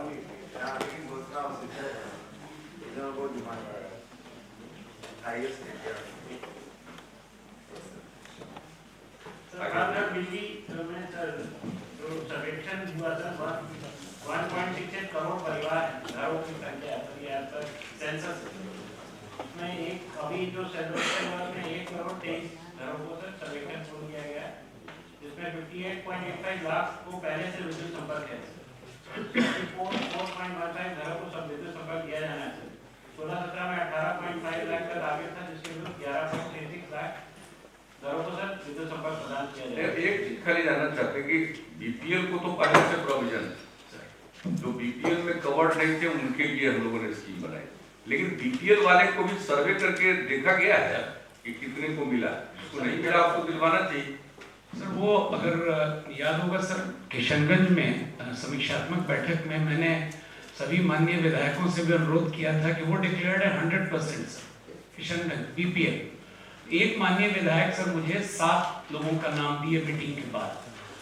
लेकिन घोषणा बहुत डिमांड आ रहा है हाईएस्ट बिजली में सर जो सर्वेक्षण हुआ था 1.68 करोड़ परिवार घरों की संख्या पर सेंसस में एक अभी जो सर्वेक्षण हुआ उसमें 1 करोड़ 23 घरों को सर सर्वेक्षण पूर्ण किया गया है, जिसमें 58.85 लाख को पहले से विद्युत संपर्क है। 4.15 घरों को सब विद्युत संपर्क दिया जाना है। 16-17 में 18.5 लाख का टारगेट था, जिसके विरुद्ध 11.36 लाख घरों को सर विद्युत संपर्क प्रदान किया जाएगा। एक चीज खाली जानना चाहते हैं कि बीपीएल को तो पहले से प्रोविजन है, जो बीपीएल में कवर्ड नहीं थे उनके लिए हम लोगों ने स्कीम बनाई, लेकिन बीपीएल वाले को भी सर्वे करके देखा गया है कि कितने को मिला, जिसको नहीं मिला आपको दिलवाना चाहिए। सर वो अगर याद होगा सर, किशनगंज में समीक्षात्मक बैठक में मैंने सभी माननीय विधायकों से भी अनुरोध किया था कि वो डिक्लेयर्ड है 100% सर किशनगंज बीपीएल। एक माननीय विधायक सर मुझे 7 लोगों का नाम दिए मीटिंग के बाद,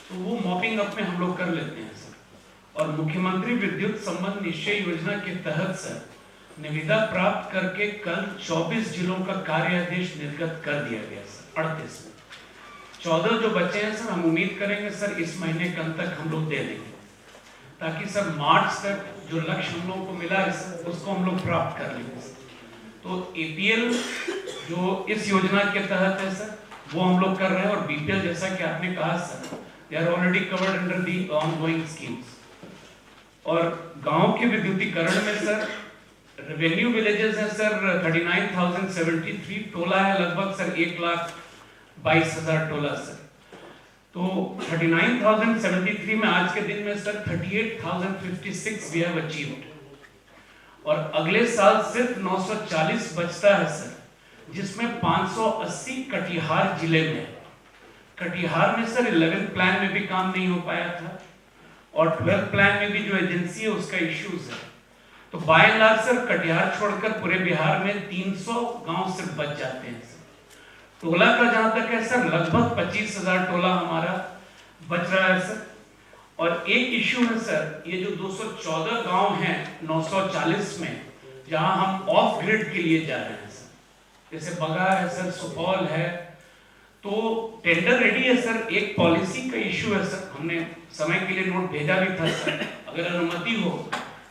तो वो मॉपिंग अप में हम लोग कर लेते हैं सर। और मुख्यमंत्री विद्युत संबंध निश्चय योजना के तहत सर निविदा प्राप्त करके कल 24 जिलों का कार्य आदेश निर्गत कर दिया गया सर। 38 में 14 जो बचे हैं सर, हम उम्मीद करेंगे सर इस महीने के अंत तक हम लोग दे देंगे, ताकि सर मार्च तक जो लक्ष्य हम लोगों को मिला है उसको हम लोग प्राप्त कर लेंगे। तो एपीएल जो इस योजना के तहत है सर वो हम लोग कर रहे हैं, और बीपीएल जैसा कि आपने कहा sir they are already covered under the ongoing schemes. और गांव के विद्युतीकरण में सर रेवेन्यू विलेजेस हैं सर 39,073, टोला है लगभग सर 1,22,000 टोला सर। तो 39,073 में आज के दिन में सर 38,056 वी हैव अचीव्ड, और अगले साल सिर्फ 940 बचता है सर, जिसमें 580 कटिहार जिले में। कटिहार में सर 11 प्लान में भी काम नहीं हो पाया था, और 12 प्लान में भी जो एजेंसी है उसका इश्यूज है। तो by and large sir Katihar छोड़कर पूरे बिहार में 300 गांव सिर्फ बच जाते हैं सर। टोला का जहां तक है सर लगभग 25,000 टोला हमारा बच रहा है सर। और एक इश्यू है सर, ये जो 214 गांव हैं 940 में जहां हम ऑफ ग्रिड के लिए जा रहे हैं सर, जैसे बगा है सर, सुपौल है, तो टेंडर रेडी है सर। एक पॉलिसी का इश्यू है सर, हमने समय के लिए नोट भेजा भी था सर, अगर अनुमति हो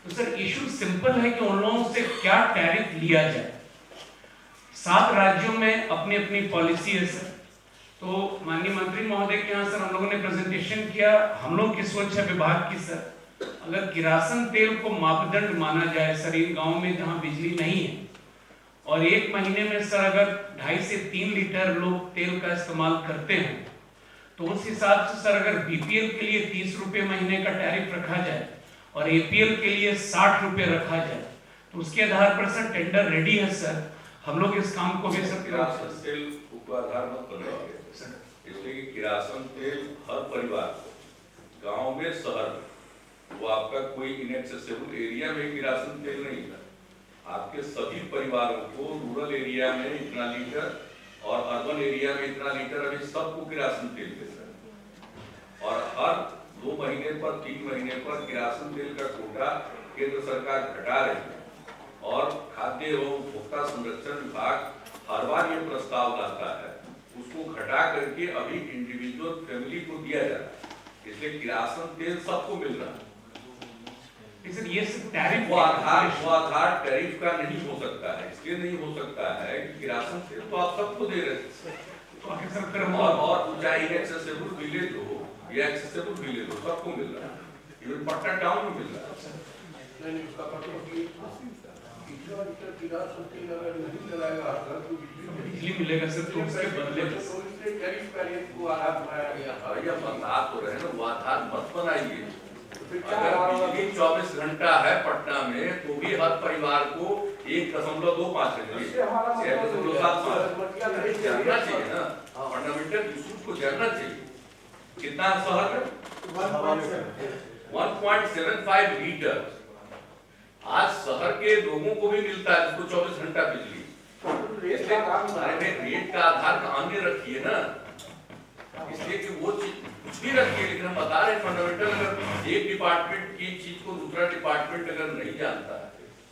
तो सर इश्यू सिंपल है कि उन लोगों से क्या टैरिफ लिया जाए। 7 राज्यों में अपनी अपनी पॉलिसी है सर। तो माननीय मंत्री महोदय के यहाँ सर हम लोगों ने प्रेजेंटेशन किया, हम लोग की सोच है विभाग की सर, अगर किरासन तेल को मापदंड माना जाए सर इन गाँव में जहाँ बिजली नहीं है, और एक महीने में सर अगर 2.5 से 3 लीटर लोग तेल का इस्तेमाल करते हैं, तो उस हिसाब से सर अगर बीपीएल के लिए 30 रुपये महीने का टैरिफ रखा जाए और एपीएल के लिए 60 रुपये रखा जाए, तो उसके आधार पर सर टेंडर रेडी है सर। हम लोग इस काम को भी सर किरासन तेल को आधार मत बनाइए, इसलिए कि किरासन तेल हर परिवार को गांव में शहर में, वो आपका कोई इनएक्सेसिबल एरिया में किरासन तेल नहीं है, आपके सभी परिवारों को रूरल एरिया में इतना लीटर और अर्बन एरिया में इतना लीटर अभी सबको किरासन तेल देता है। और हर 2 महीने पर 3 महीने पर किरासन तेल का कोटा केंद्र सरकार घटा रही है, और खाद्य एवं उपभोक्ता संरक्षण विभाग हर बार ये प्रस्ताव लाता है, उसको घटा करके अभी इंडिविजुअल फैमिली को दिया जा रहा है, इसलिए किरासन तेल सबको मिल रहा है। ये टैरिफ वो आधार टैरिफ का नहीं हो सकता है, इसलिए नहीं हो सकता है कि किरासन तेल तो आप सबको दे रहे हैं, और चाहे इनएक्सेसिबल विलेज हो या एक्सेसिबल विलेज हो सबको मिल रहा है, इवन पटना टाउन में मिल रहा है। बिजली मिलेगा सर तो उसके बदले बात हो रहे हैं ना, वो आधार मत बनाइए। अगर बिजली 24 घंटा है पटना में तो भी हर परिवार को 1.25 जानना चाहिए ना, फंडामेंटल इशूज को जानना चाहिए। कितना शहर है 1.75 लीटर आज शहर के लोगों को भी मिलता है, जिसको 24 घंटा बिजली। रेट का आधार अन्य रखिए ना, इसलिए कि वो चीज कुछ भी रखिए, लेकिन हम बता रहे फंडामेंटल अगर एक डिपार्टमेंट की चीज को दूसरा दूसरा डिपार्टमेंट अगर नहीं जानता है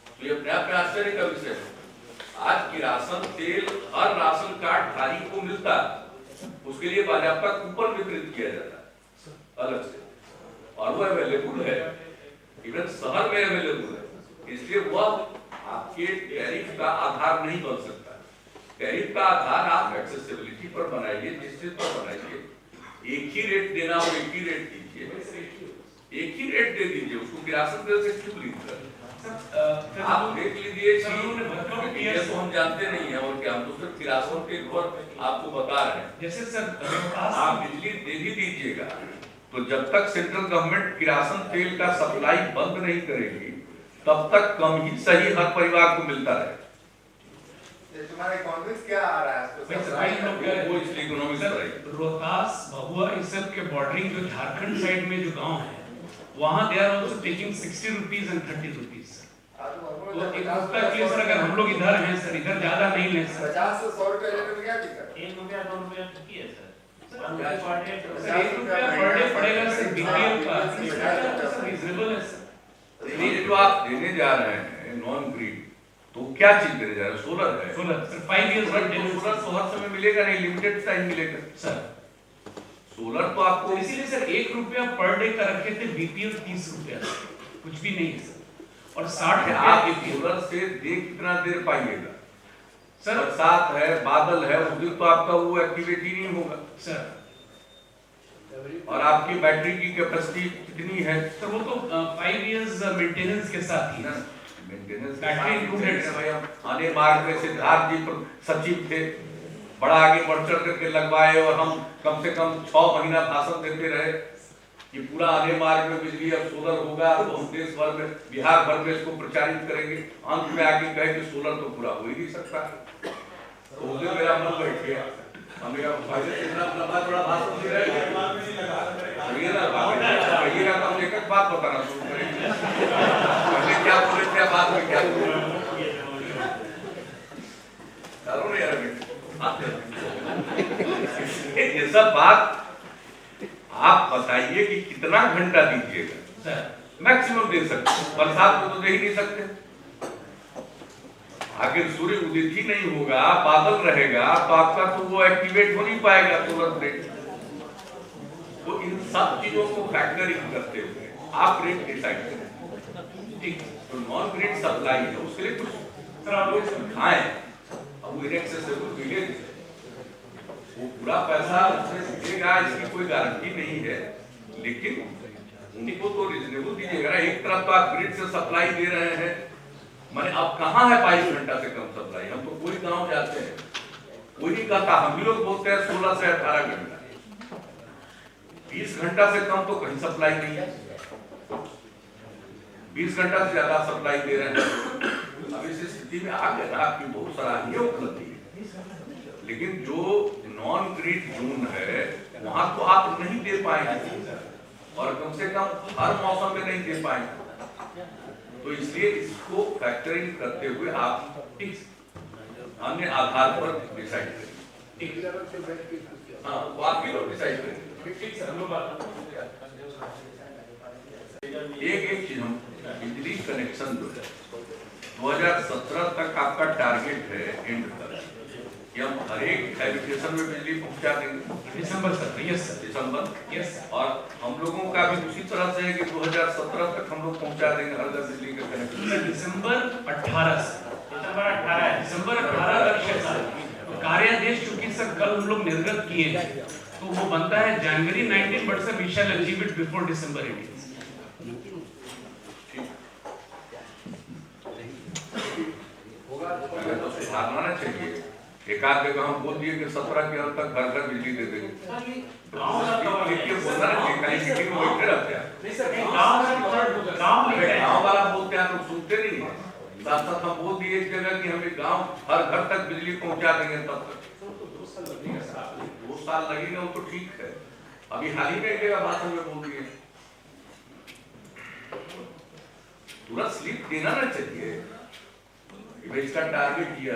तो ये अपने आप में आश्चर्य का विषय है। आज किरासन तेल हर राशन कार्ड धारी को मिलता है, उसके लिए बाजाबता कूपन वितरित किया जाता है अलग से, और वो अवेलेबल है, इवन शहर में अवेलेबल है। इसलिए वह आपके टैरिफ का आधार नहीं बन सकता। टैरिफ का आधार आप एक्सेसिबिलिटी पर बनाइए, जिस चीज पर बनाइए, एक ही रेट देना हो एक ही रेट दीजिए, एक ही रेट दे दीजिए, उसको किरासन तेल से क्यों लिंक कर? आप देख लीजिए कि तो हम जानते नहीं है और क्या, हम तो सिर्फ किरासन तेल पर आपको बता रहे हैं। जैसे सर आप बिजली दे भी दीजिएगा तो जब तक सेंट्रल गवर्नमेंट किरासन तेल का सप्लाई बंद नहीं करेगी तब तक कम ही सही हर परिवार को मिलता रहे। तुम्हारा इकोनॉमिक्स क्या आ रहा है? वो इसलिए इकोनॉमिक्स रोहतास, भभुआ, इस सब के बॉर्डरिंग जो झारखंड साइड में जो गांव है, वहां they are also taking 60 rupees and 30 rupees. तो एक रुपया के लिए सर अगर हम लोग इधर हैं सर, इधर ज्यादा नहीं ले सर, 50 से 100 रुपए लेने में क्या दिक्कत? 1 रुपया 2 रुपया की है सर। सर 1 रुपया पर डे पड़ेगा सर बीपीएल का, सर रीजनेबल है सर। ये जो आप देने जा रहे हैं नॉन ग्रिड, तो क्या चीज देने जा रहे हैं? सोलर है। सोलर सर 5 इयर्स सोलर तो हर समय मिलेगा नहीं, लिमिटेड टाइम मिलेगा सर। सोलर तो आपको तो इसीलिए सर 1 रुपया पर डे का रखे थे, बीपीएल 30 रुपया, कुछ भी नहीं है सर। और 60 रुपया आप सोलर से दे कितना देर पाइएगा? सर बरसात है, बादल है, उस दिन तो आपका वो एक्टिवेट ही नहीं होगा सर। और आपकी बैटरी की कैपेसिटी कितनी है? सर वो तो 5 इयर्स मेंटेनेंस के साथ ही ना मेंटेनेंस बैटरी इंक्लूडेड है भाई। हम आने मार्ग में सिद्धार्थ जी सचिव थे, बड़ा आगे बढ़ चढ़ करके लगवाए और हम कम से कम 6 महीना भाषण देते रहे कि पूरा आने मार्ग में बिजली अब सोलर होगा, तो हम देश भर में, बिहार भर में इसको प्रचारित करेंगे। अंत में आके कहे कि सोलर तो पूरा हो ही नहीं सकता। तो उस दिन मेरा मन बैठ गया, हमने कहा भाई इतना लंबा बड़ा भाषण दे रहे हैं, कहिएगा तो हम एक बात बताना शुरू करेंगे, पहले क्या बोले थे बाद में क्या बोले। ये सब बात आप बताइए कि कितना घंटा दीजिएगा? मैक्सिमम दे सकते, बरसात में तो दे ही नहीं सकते। आखिर सूर्य उदित ही नहीं होगा, बादल रहेगा, तो आपका तो वो एक्टिवेट हो नहीं पाएगा सोलर प्लेट। तो इन सब चीजों को फैक्टरिंग करते हुए आप रेट डिसाइड करें। ठीक, तो नॉन ग्रिड सप्लाई है, उसके लिए कुछ समझाएं। अब वो इनएक्सेसिबल विलेज है, वो पूरा पैसा उससे देगा इसकी कोई गारंटी नहीं है, लेकिन उनको तो रिजनेबल दीजिएगा ना। एक तरफ तो आप ग्रिड से सप्लाई दे रहे हैं, माने अब कहाँ है 22 घंटा से कम सप्लाई? हम तो कोई गांव जाते हैं, कोई नहीं कहता, हम भी लोग बोलते हैं 16 से 18 घंटा, 20 घंटा से कम तो कहीं सप्लाई नहीं है। 20 घंटा से ज्यादा सप्लाई दे रहे हैं। अब इस स्थिति में आ गए ना, आपकी बहुत सराहनीय उपलब्धि है, लेकिन जो नॉन ग्रिड जोन है वहां तो आप नहीं दे पाएंगे, और कम से कम हर मौसम में नहीं दे पाएंगे। तो इसलिए इसको फैक्टरिंग करते हुए आप अन्य आधार पर डिसाइड करें। हाँ, वो आप ही लोग डिसाइड करें। एक चीज हम बिजली कनेक्शन जो है 2017 तक आपका टारगेट है एंड तक कि हम हर एक हैबिटेशन में बिजली पहुंचा देंगे। दिसंबर तक, यस सर, दिसंबर, यस। और हम लोगों का भी उसी तरह से है कि 2017 तक हम लोग पहुंचा देंगे हर घर बिजली का कनेक्शन। दिसंबर 18 दिसंबर 18 लक्ष्य सर। कार्यादेश चूंकि सर कल हम लोग निर्गत किए हैं, तो वो बनता है जनवरी 19, but sir we shall achieve it before December 18। तो सुधारना ना चाहिए। एक आध जगह हम बोल दिए कि 17 के अंत तक घर घर बिजली दे देंगे, बोलना नहीं, कहीं मीटिंग में बैठे रहते हैं। गाँव वाला बोलते हैं, लोग सुनते नहीं है। साथ साथ हम बोल दिए एक जगह कि हमें गाँव हर घर तक बिजली पहुंचा देंगे, तब तक 2 साल लगेगा, वो तो ठीक है। अभी हाल ही में एक जगह बात हमें बोल दिए, पूरा स्लिप देना ना चाहिए, इसका टारगेट किया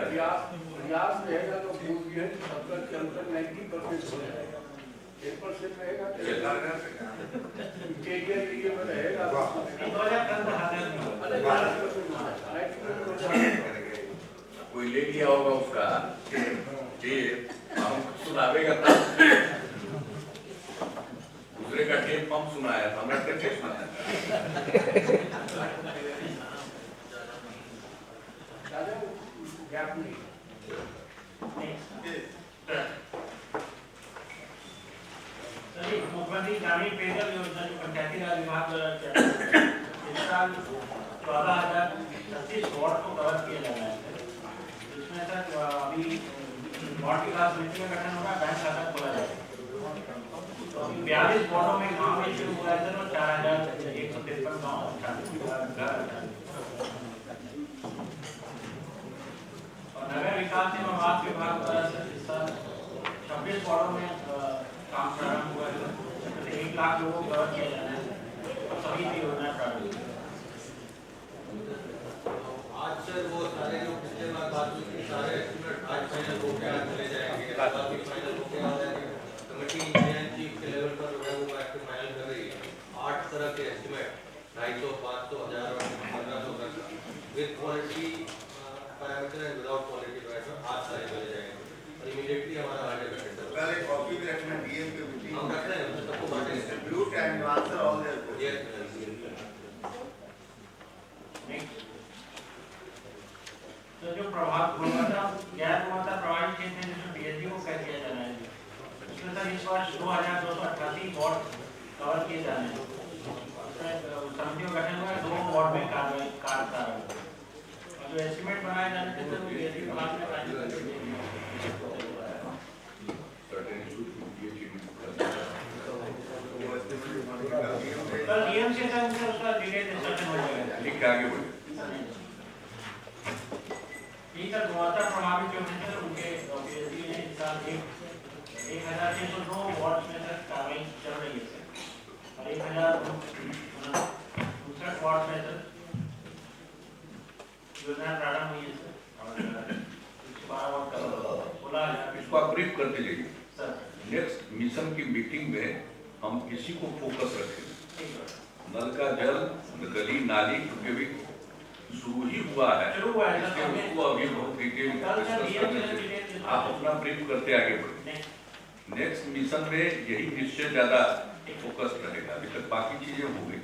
प्रयास रहेगा तो पूछ गए 70 के अंदर 90% हो जाएगा, 1% रहेगा तो रहेगा। 2015 दादा गैप नहीं मुख्यमंत्री ग्रामीण पेयजल योजना जो पंचायती राज विभाग द्वारा चल रही है, इस साल 14,036 वार्ड को कवर किया जाना है। इसमें सर अभी वार्ड विकास समिति का गठन होगा, बैंक खाता खोला जाएगा। तो अभी 42 वार्डों में काम में शुरू हुआ है सर, और 4,153 गाँव और नगर विकास एवं आवास विभाग द्वारा इस साल 26 वार्डों में काम प्रारंभ हुआ है। 1 लाख लोगों को कवर किया जाना है और सभी की योजना प्रारंभ हुई है। आज सर वो सारे जो पिछले बार बात हुई थी सारे एस्टिमेट आज फाइनल हो गया, चले जाएंगे बाकी फाइनल हो गया है। कमेटी इंजीनियर चीफ के लेवल पर जो है वो एक्टिव फाइनल कर रही है। 8 तरह के एस्टिमेट 250, 500, 1000 और 1500 तक with quality parameter and without quality parameter आज सारे चले जाएंगे और इमीडिएटली हमारा आगे बैठेगा। पहले कॉपी भी रखना डीएम के मीटिंग हम रखते हैं सबको बांटेंगे। Distribute and answer all there तो जो प्रभाव गुणवत्ता गैर गुणवत्ता प्रभावित क्षेत्र हैं जिसमें पीएचडी को कर दिया जाना है, उसमें सर इस वर्ष 2,288 वार्ड कवर किए जाने हैं। समितियों का गठन हुआ है, 2 वार्ड में कार्य प्रारंभ और जो एस्टिमेट बनाए जाने थे वो पीएचडी विभाग में कल डीएम से सर उसका डिटेल डिस्कशन हो जाएगा। लिख के आगे बढ़े। सर गुणवत्ता प्रभावित जो हैं सर उनके पीएचडी ने इस साल 1,602 वार्ड में सर कार्रवाई चल रही है सर, और 1,059 वार्ड में सर योजना प्रारंभ हुई है सर, और 12 वार्ड का खुला है। इसको आप ब्रीफ करते जाइए। सर नेक्स्ट मिशन की मीटिंग में हम इसी को फोकस रखेंगे। ठीक है, नल का जल, गली नाली, क्योंकि भी शुरू ही हुआ है, शुरू हुआ है इसलिए सर। उसको अभी बहुत डिटेल कल सर डिस्कस डीएम करने से से डिटेल आप अपना ब्रीफ करते आगे बढ़े। नेक्स्ट मिशन में यही विषय ज्यादा फोकस रहेगा। अभी तक बाकी चीजें हो गई।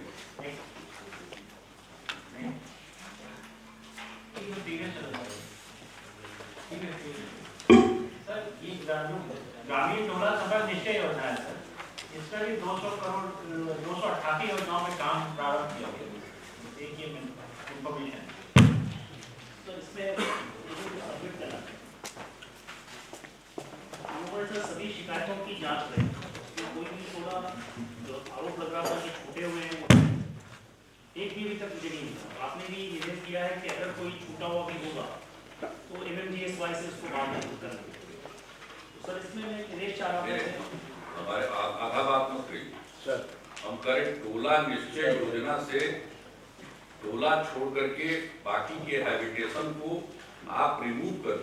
सर ये ग्रामीण टोला संपर्क निश्चय योजना है सर, इसका भी 200 करोड़ 288 योजनाओं में काम प्रारंभ किया गया। देखिए इंफॉर्मेशन तो इसमें सबमिट करना सर सभी शिकायतों की जांच करें। तो कोई भी थोड़ा आरोप लग रहा था कि छूटे हुए हैं, एक भी अभी तक मुझे नहीं मिला। आपने भी निर्देश किया है कि अगर कोई छूटा हुआ भी होगा तो MMGSY से उसको बाद में करना। तो सर इसमें मैं निर्देश चाह रहा हूँ हमारे आधा बात मत करिए सर। हम करें टोला निश्चय योजना से टोला छोड़ करके बाकी के हैबिटेशन को आप रिमूव कर,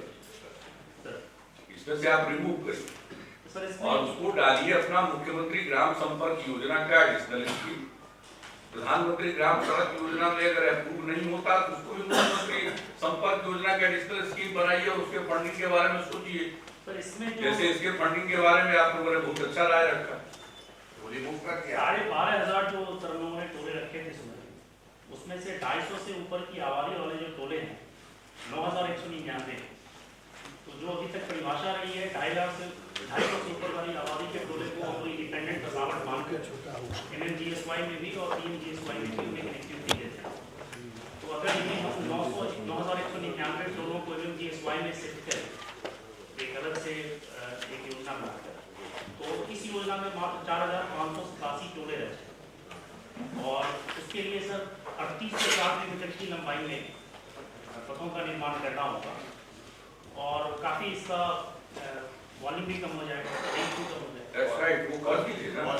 इसमें से आप रिमूव करिए सर और इसमें उसको डालिए अपना मुख्यमंत्री ग्राम संपर्क योजना का एडिशनल स्कीम। प्रधानमंत्री ग्राम सड़क योजना में अगर अप्रूव नहीं होता तो उसको भी मुख्यमंत्री संपर्क योजना का एडिशनल स्कीम बनाइए और उसके फंडिंग के बारे में सोचिए। सर इसमें जो जैसे इसके फंडिंग के बारे में आप लोगों ने बहुत अच्छा राय रखा। रिमूव कर दिया। 12,500 जो सर लोगों ने टोले रखे थे उसमें से 250 से ऊपर की आबादी वाले जो टोले हैं 9,199। तो जो अभी तक परिभाषा रही है 250 से ऊपर वाली आबादी के टोले को हम इंडिपेंडेंट बसावट मान कर MMGSY में भी और PMGSY में भी उन्हें कनेक्टिविटी देते हैं। तो अगर इन्हें 9,199 टोलों को MMGSY में शिफ्ट करें एक अलग से एक योजना बनाकर, तो इस योजना में मात्र 4,587 टोले रहते हैं और उसके लिए सर 38 से 60 मीटर की लंबाई में पथों का निर्माण करना होगा और काफ़ी इसका वॉल्यूम भी कम हो जाएगा, रेंज भी कम हो जाएगा। That's right, वो कर दीजिए ना। तो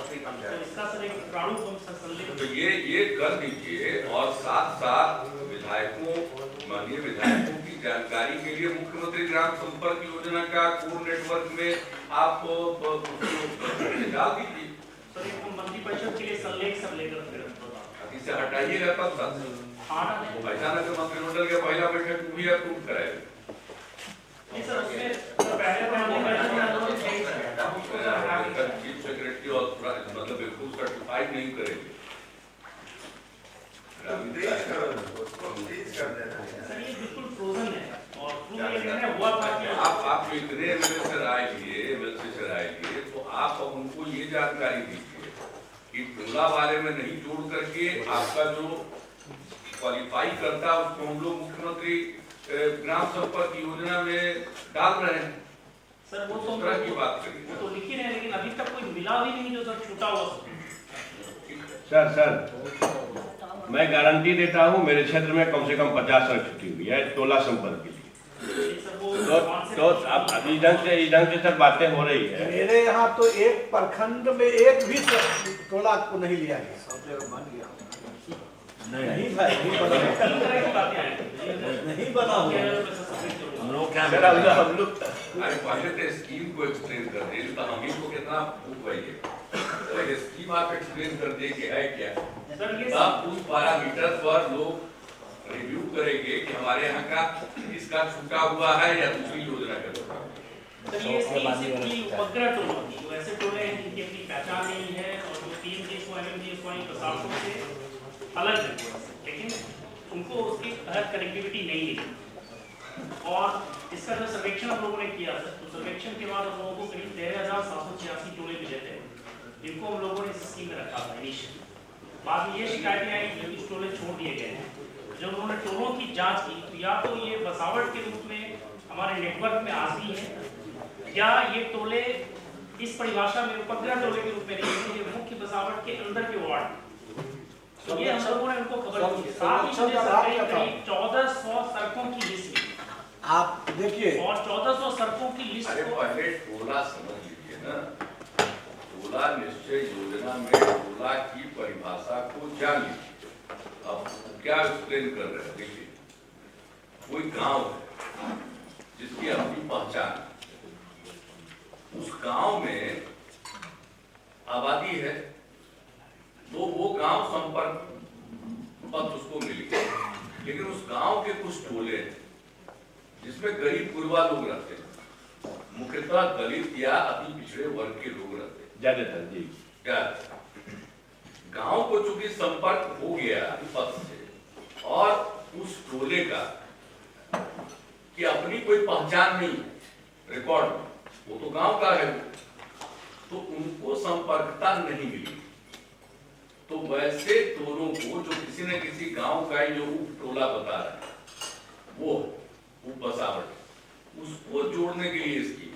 इसका सर एक प्रारूप संलेखन तो ये कर दीजिए और साथ साथ विधायकों माननीय विधायकों की जानकारी के लिए मुख्यमंत्री ग्राम संपर्क योजना का कोर नेटवर्क में आप डाल दीजिए। सर एक मंत्रिपरिषद के लिए संलेख सब लेकर फिर इसे हटाइएगा तब तक अचानक मंत्रिमंडल के पहला बैठक भी अप्रूव कराएगा। नहीं सर उसमें सर पहले चीफ सेक्रेटरी और मतलब बिल्कुल सर्टिफाइड नहीं करेंगे। कर देना है। सर ये बिल्कुल फ्रोजन है और प्रूव ये निर्णय हुआ था कि आप जो इतने एमएलए से राय लिए, एमएलसी से राय लिए, तो आप उनको ये जानकारी दीजिए कि टोला वाले में नहीं जोड़ करके आपका जो क्वालिफाई करता है उसको हम लोग मुख्यमंत्री ग्राम संपर्क योजना में डाल रहे हैं। सर वो तो तरह की बात करिए। वो तो लिख ही रहे हैं, लेकिन अभी तक कोई मिला भी नहीं जो सर छूटा हुआ। सर मैं गारंटी देता हूँ मेरे क्षेत्र में कम से कम 50 सड़क छुट्टी हुई है टोला संपर्क के लिए। सर वो तो अब इस ढंग से सर बातें हो रही है। मेरे यहाँ तो एक प्रखंड में एक भी टोला को नहीं लिया गया। सब जगह बन गया। नहीं भाई, नहीं बना तीन तरह की बातें आई नहीं बना हुआ। हम लोग क्या सर हम लोग अरे पहले तो स्कीम को एक्सप्लेन कर दे, तो हम ही को कितना भूख है। तो स्कीम आप एक्सप्लेन कर दे कि है क्या। सर ये आप उस पैरामीटर पर लोग रिव्यू करेंगे कि हमारे यहाँ का इसका छूटा हुआ है या दूसरी योजना का छूटा हुआ है। सर ये स्कीम से पूरी उपग्रह टोल होती है, वैसे टोले हैं जिनकी अपनी पहचान नहीं है और जो पीएमजीएसवाई एमएमजीएसवाई प्रशासन से अलग है, लेकिन उनको उसकी तहत कनेक्टिविटी नहीं है। और इसका जो सर्वेक्षण हम लोगों ने किया सर, तो सर्वेक्षण के बाद हम लोगों को करीब 13,786 टोले मिले थे, जिनको हम लोगों ने इस स्कीम में रखा था इनिशियल। बाद में ये शिकायतें आई कि कुछ टोले छोड़ दिए गए हैं। जब उन्होंने टोलों की जांच की तो या तो ये बसावट के रूप में हमारे नेटवर्क में आती है या ये टोले इस परिभाषा में उपग्रह टोले के रूप में नहीं है, ये मुख्य बसावट के अंदर के वार्ड। तो ये हम लोगों ने उनको खबर दी। साथ ही मुझे सरकारी करीब 1400 सड़कों की लिस्ट मिली। आप देखिए और 1400 सड़कों की लिस्ट अरे को पहले टोला समझ लीजिए ना। टोला निश्चय योजना में टोला की परिभाषा को जान लीजिए। अब क्या एक्सप्लेन कर रहे हैं, देखिए कोई गांव है जिसकी अपनी पहचान है, उस गांव में आबादी है तो वो गांव संपर्क पथ उसको मिली, लेकिन उस गांव के कुछ टोले हैं जिसमें गरीब गुरबा लोग रहते हैं, मुख्यतः दलित या अति पिछड़े वर्ग के लोग रहते हैं ज्यादातर जी। क्या गांव को चूंकि संपर्क हो गया पथ से और उस टोले का कि अपनी कोई पहचान नहीं रिकॉर्ड में, वो तो गांव का है, तो उनको संपर्कता नहीं मिली। तो वैसे टोलों को जो किसी न किसी गांव का जो उप टोला बता रहा है वो बसावट, उसको जोड़ने के लिए इसकी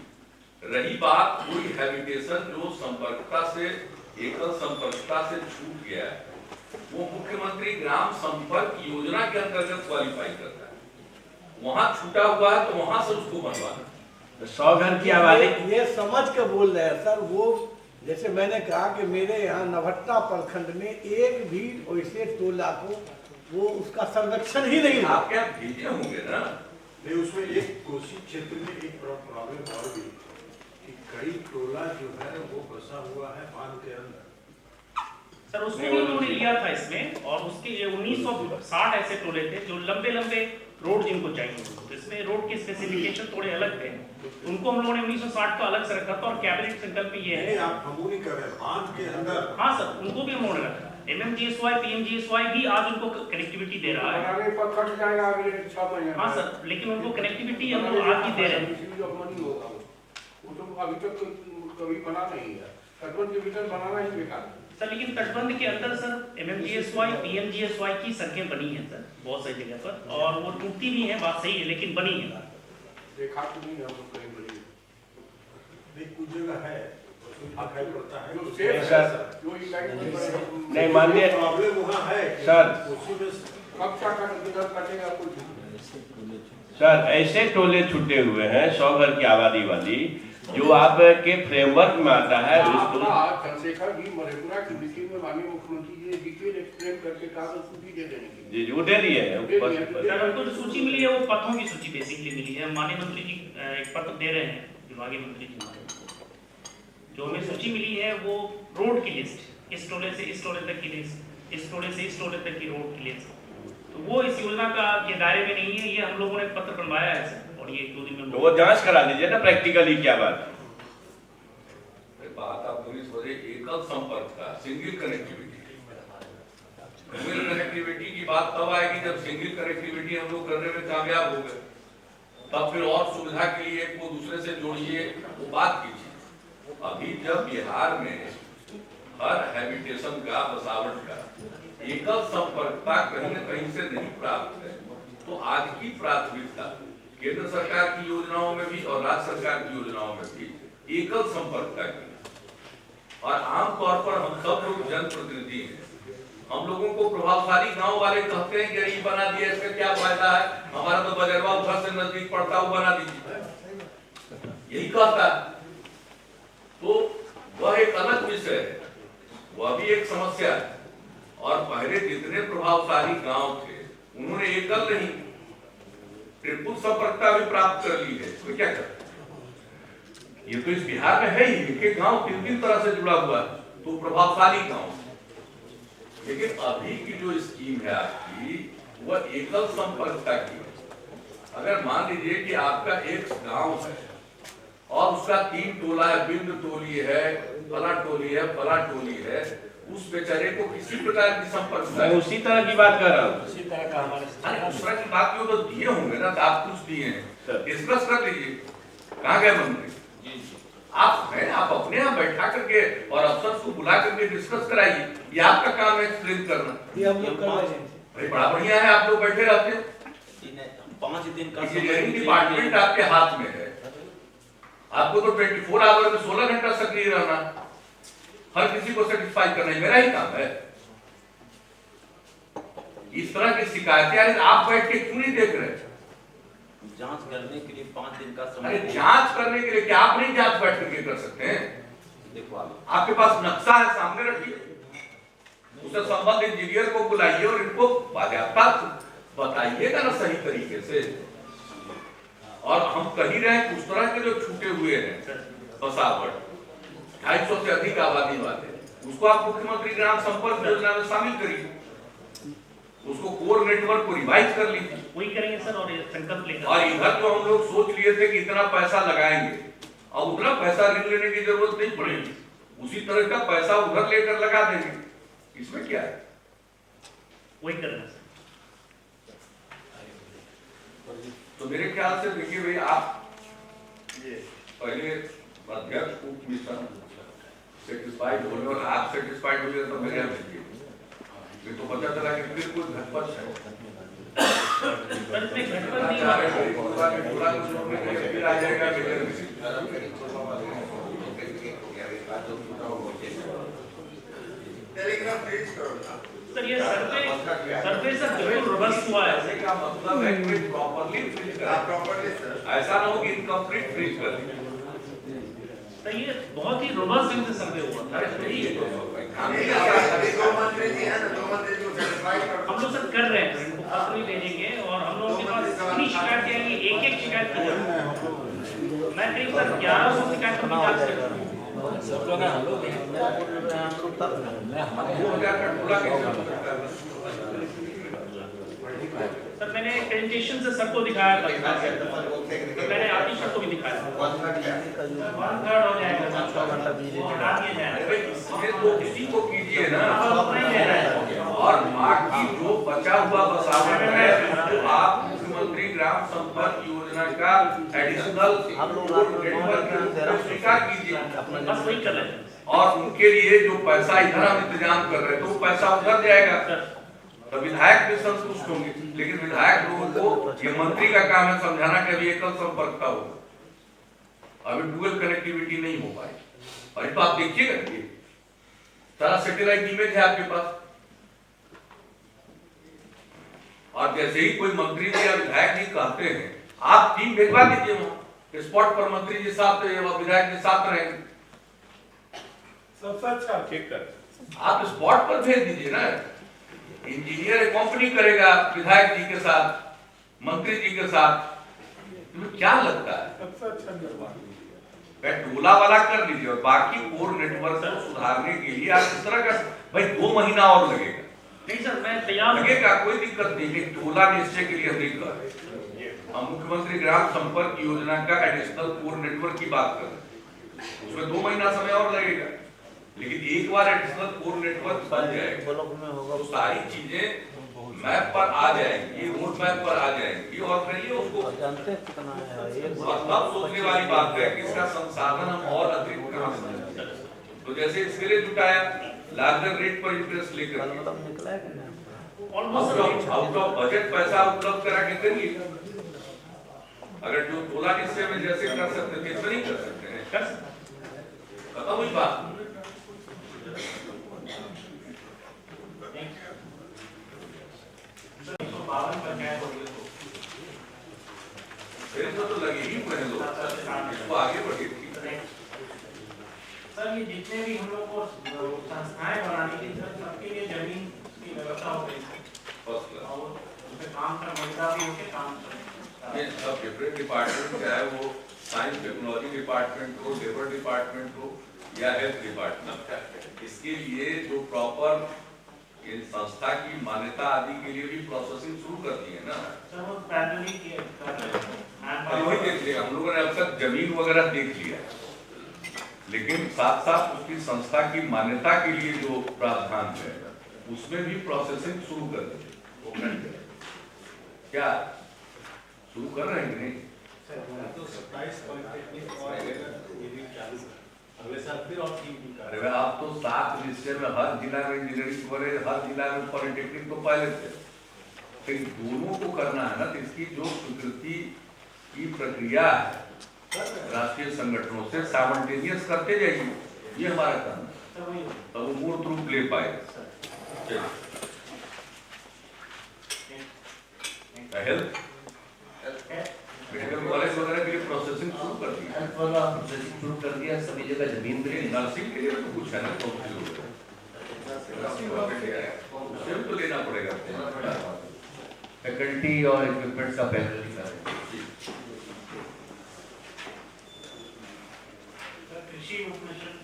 रही बात कोई हैबिटेशन जो संपर्कता से एकल संपर्कता से छूट गया है, वो मुख्यमंत्री ग्राम संपर्क योजना के अंतर्गत क्वालिफाई करता है। वहां छूटा हुआ है तो वहां से उसको बनवाना। 100 घर की आबादी ये समझ कर बोल रहे हैं सर। वो जैसे मैंने कहा कि मेरे यहाँ नवट्टा प्रखंड में एक भी वैसे टोला को वो उसका संरक्षण ही नहीं हुआ। आप क्या भेजे होंगे ना। नहीं, उसमें एक कोसी क्षेत्र में एक प्रॉब्लम और भी कि कई टोला जो है वो बसा हुआ है बांध के अंदर। सर उसको भी उन्होंने लिया था इसमें, और उसके 1960 ऐसे टोले थे जो लंबे लंबे रोड जिनको चाहिए, तो इसमें रोड के स्पेसिफिकेशन थोड़े अलग थे, उनको हम लोगों ने 1960 का अलग से रखा था। और कैबिनेट संकल्प ये है, आप हम नहीं कर रहे, बांध के अंदर। हाँ सर, उनको भी हम लोगों ने रखा। एमएमजीएसवाई पीएमजीएसवाई भी आज उनको कनेक्टिविटी दे रहा है। बनाने पर खर्च जाएगा अगले 6 महीने। हाँ सर, लेकिन उनको कनेक्टिविटी हम लोग आज भी दे रहे हैं। वो तो अभी तक कभी बना नहीं है, तटबंध के भीतर बनाना ही बेकार है। सर लेकिन तटबंध के अंदर सर एमएमजीएसवाई पीएमजीएसवाई की सड़कें बनी हैं सर बहुत सारी जगह पर, और वो टूटती भी हैं, बात सही है, लेकिन बनी है। देखा तो नहीं है हम लोग कहीं बड़ी। नहीं, कुछ जगह है दिखाई पड़ता है। जो सेफ है सर, जो इलाके में नहीं माननीय प्रॉब्लम वहाँ है सर। उसी में कब क्या कटेगा कुछ। सर ऐसे टोले छूटे हुए हैं 100 घर की आबादी वाली जो आपके फ्रेमवर्क में आता है। चंद्रशेखर जी मधेपुरा की मीटिंग में माननीय मुख्यमंत्री जी ने डिटेल एक्सप्लेन करके कहा तो सूची दे देने की। जी वो दे दिए हैं। सर हमको जो सूची मिली है वो पथों की सूची बेसिकली मिली है। माननीय मंत्री जी एक पत्र दे रहे हैं, विभागीय मंत्री जी हमारे, जो हमें सूची मिली है वो रोड की लिस्ट, इस टोले से इस टोले तक की लिस्ट, इस टोले से इस टोले तक की रोड की लिस्ट, तो वो इस योजना का ये दायरे में नहीं है। ये हम लोगों ने एक पत्र बनवाया है सर, और ये 2 दिन में तो वो जांच करा लीजिए ना प्रैक्टिकली क्या बात। बात आप पूरी सोचे एकल संपर्क का, सिंगल कनेक्टिविटी, डुअल कनेक्टिविटी की बात तब आएगी जब सिंगल कनेक्टिविटी हम लोग करने में कामयाब हो गए, तब फिर और सुविधा के लिए एक को दूसरे से जोड़िए, वो बात कीजिए। अभी जब बिहार में हर हैबिटेशन का, बसावट का एकल संपर्कता कहीं न कहीं से नहीं प्राप्त है, तो आज की प्राथमिकता केंद्र सरकार की योजनाओं में भी और राज्य सरकार की योजनाओं में भी एकल संपर्कता की। और आमतौर पर हम सब लोग जनप्रतिनिधि हैं, हम लोगों को प्रभावशाली गांव वाले कहते हैं कि ये बना दिया, इसका क्या फायदा है, हमारा तो बजरवा घर से नजदीक पड़ता, वो बना दीजिए, यही कहता है। तो वह एक अलग विषय है, वह भी एक समस्या है। और पहले जितने प्रभावशाली गांव थे उन्होंने एकल नहीं ट्रिपल संपर्कता भी प्राप्त कर ली है। तो क्या कर, ये तो इस बिहार में है ही, एक गांव 3 तरह से जुड़ा हुआ है, तो प्रभावशाली गांव। लेकिन अभी की जो स्कीम है आपकी, वह एकल संपर्कता की है। अगर मान लीजिए कि आपका एक गांव है और उसका 3 टोला है, बिंद टोली है, फला टोली है, फला टोली है, उस बेचारे को किसी प्रकार की संपर्क, मैं उसी तरह की बात कर रहा हूँ। उसी तरह का हमारे उस तरह की बात तो दिए होंगे ना, तो आप कुछ दिए हैं, डिस्कस कर लीजिए। कहाँ गए मंत्री? आप अपने यहाँ बैठा करके और अफसर को बुला करके डिस्कस कराइए, ये आपका काम है एक्सप्लेन करना। ये हम लोग कर रहे हैं। अरे बड़ा बढ़िया है, आप लोग बैठे रहते हैं, 5 दिन का इंजीनियरिंग डिपार्टमेंट आपके हाथ में है, आपको तो 24 आवर में 16 घंटा सक्रिय रहना, हर किसी को सेटिस्फाई करना ही मेरा ही काम है। इस तरह की शिकायतें आप बैठ के क्यों नहीं देख रहे? जांच करने के लिए 5 दिन का समय। अरे जांच करने के लिए क्या आप नहीं जांच बैठ करके कर सकते हैं? देखो आपके पास नक्शा है, सामने रखिए, उसे संबंधित इंजीनियर को बुलाइए और इनको बाकायदा बताइएगा ना सही तरीके से। और हम कह रहे हैं उस तरह के जो छूटे हुए हैं बसावट, 250 से अधिक आबादी वाले, उसको आप मुख्यमंत्री ग्राम संपर्क योजना में शामिल करिए, उसको कोर नेटवर्क को रिवाइज कर लीजिए। वही करेंगे सर, और संकल्प लेकर। और इधर जो हम लोग सोच लिए थे कि इतना पैसा लगाएंगे, और उतना पैसा ऋण लेने की जरूरत नहीं पड़ेगी, उसी तरह का पैसा उधर लेकर लगा देंगे, इसमें क्या है? वही करना सर। तो मेरे ख्याल से देखिए भाई, आप पहले अध्यक्ष को मिशन सेटिस्फाइड होने और आप सेटिस्फाइड हो तो मेरे यहाँ भेजिए, तो पता चला कि फिर कोई घटपट है। सर इसमें घटपट नहीं आ रहा है। फिर आ जाएगा सर ये सर्वे सर बिल्कुल रोबस्ट हुआ है। का मतलब है कि प्रॉपर्ली फ्रीज करें, ऐसा ना हो कि इनकम्प्लीट फ्रीज कर दें। सर ये बहुत ही रोबस्ट ढंग से सर्वे हुआ था। हम लोग सर कर रहे हैं, इनको पत्र भी भेजेंगे और हम लोगों के पास इतनी शिकायतें आएंगी, एक शिकायत की जाए। मैं करीब सर 1100 शिकायत की जांच कर रहा हूँ। सर मैंने प्रेजेंटेशन से सबको दिखाया था, मैंने आर्टिस्ट सबको भी दिखाया। 1/3 हो जाएगा, हटा दिया जाएगा, किसी को कीजिए ना, और बाकी जो बचा हुआ बसावट है उसको आप मुख्यमंत्री ग्राम संपर्क योजना का एडिशनल स्वीकार कीजिए। बस वही कर रहे हैं। और उनके लिए जो पैसा इधर हम इंतजाम कर रहे हैं, तो वो पैसा उधर जाएगा, तो विधायक भी संतुष्ट होंगे। लेकिन विधायक लोगों को, ये मंत्री का काम है समझाना कि अभी एकल संपर्क का होगा, अभी डुअल कनेक्टिविटी नहीं हो पाई। और तो आप देखिएगा, सारा सैटेलाइट इमेज है आपके पास, और जैसे ही कोई मंत्री जी या विधायक जी कहते हैं, आप टीम भेजवा दीजिए वहां स्पॉट पर, मंत्री जी साथ विधायक जी साथ रहेंगे, सबसे अच्छा ठीक कर, आप स्पॉट पर भेज दीजिए ना। इंजीनियर कंपनी करेगा विधायक जी के साथ, मंत्री जी के साथ, तुम्हें क्या लगता है? सबसे अच्छा निर्माण टोला वाला कर लीजिए, और बाकी कोर नेटवर्क को सुधारने के लिए आप इस तरह का, भाई 2 महीना और लगेगा। नहीं सर मैं तैयार लगेगा, कोई दिक्कत नहीं है। टोला निश्चय के लिए हम नहीं कर रहे, हम मुख्यमंत्री ग्राम संपर्क योजना का एडिशनल कोर नेटवर्क की बात कर रहे हैं, उसमें 2 महीना समय और लगेगा। लेकिन एक बार एडिशनल कोर नेटवर्क बन जाएगा तो सारी चीजें मैप पर आ जाएंगी, रोड मैप पर आ जाएंगी और करिए उसको। और तब सोचने वाली बात है कि इसका संसाधन हम और अतिरिक्त कहाँ से लाएं। तो जैसे इसके लिए जुटाया लार्जर रेट पर इंटरेस्ट लेकर आउट ऑफ बजट पैसा उपलब्ध करा के करिए। अगर जो 16 हिस्से में जैसे कर सकते थे तो नहीं कर सकते हैं, कर खत्म हुई बात। तो लगेगी इसको आगे बढ़े। सर ये जितने भी हम लोग को संस्थाएं बनानी थी सर, सबके लिए जमीन की व्यवस्था हो गई और उसमें काम का मौका भी होके काम कर। ये सब डिफरेंट डिपार्टमेंट चाहे वो साइंस टेक्नोलॉजी डिपार्टमेंट हो, लेबर डिपार्टमेंट हो या हेल्थ डिपार्टमेंट, इसके लिए जो प्रॉपर इन संस्था की मान्यता आदि के लिए भी प्रोसेसिंग शुरू करती है ना। सर वो पैदल ही कर रहे हैं, वही देख लिया हम लोगों ने, अब तक जमीन वगैरह देख लिया, लेकिन साथ साथ उसकी संस्था की मान्यता के लिए जो प्रावधान है उसमें भी प्रोसेसिंग शुरू कर देंगे। क्या शुरू कर रहे हैं कि नहीं? तो 27 पॉलिटेक्निक और इंजीनियरिंग चालू है, अगले साल फिर और 3 भी कर। अरे आप तो 7 विषय में हर जिला में इंजीनियरिंग करे, हर जिला में पॉलिटेक्निक तो पहले थे, फिर दोनों को करना है ना। तो इसकी जो स्वीकृति की प्रक्रिया है राष्ट्रीय संगठनों से साइमल्टेनियस करते जाइए, ये हमारा काम है, तब वो मूर्त रूप ले पाएगा। हेल्थ मेडिकल कॉलेज वगैरह के लिए प्रोसेसिंग शुरू कर दी, प्रोसेसिंग शुरू कर दिया, सभी जगह जमीन भी नर्सिंग के लिए तो कुछ है ना, उसे भी तो लेना पड़ेगा, फैकल्टी और इक्विपमेंट्स का पहले ही कर रहे हैं। कृषि उपनिषद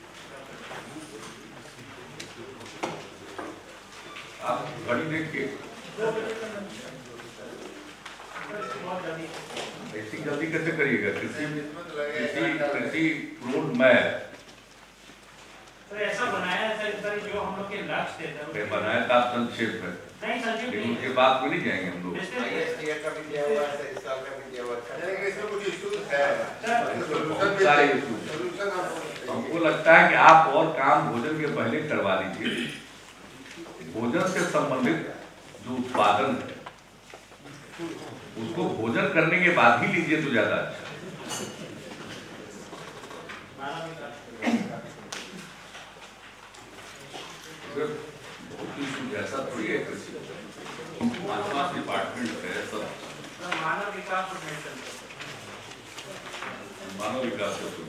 आप घड़ी देख के ऐसी जल्दी कैसे करिएगा? कृषि रोड मैप ऐसा बनाया है सर, जो हम लोग के लक्ष्य थे बनाया था संक्षेप में, नहीं संजीव लेकिन नहीं उसके बाद में नहीं जाएंगे हम लोग। सारे हमको लगता है कि आप और काम भोजन के पहले करवा लीजिए। भोजन से संबंधित जो उत्पादन है उसको भोजन करने के बाद ही लीजिए तो ज्यादा अच्छा। ऐसा थोड़ी है, मानव डिपार्टमेंट है सब, मानव विकास मानव विकास मिशन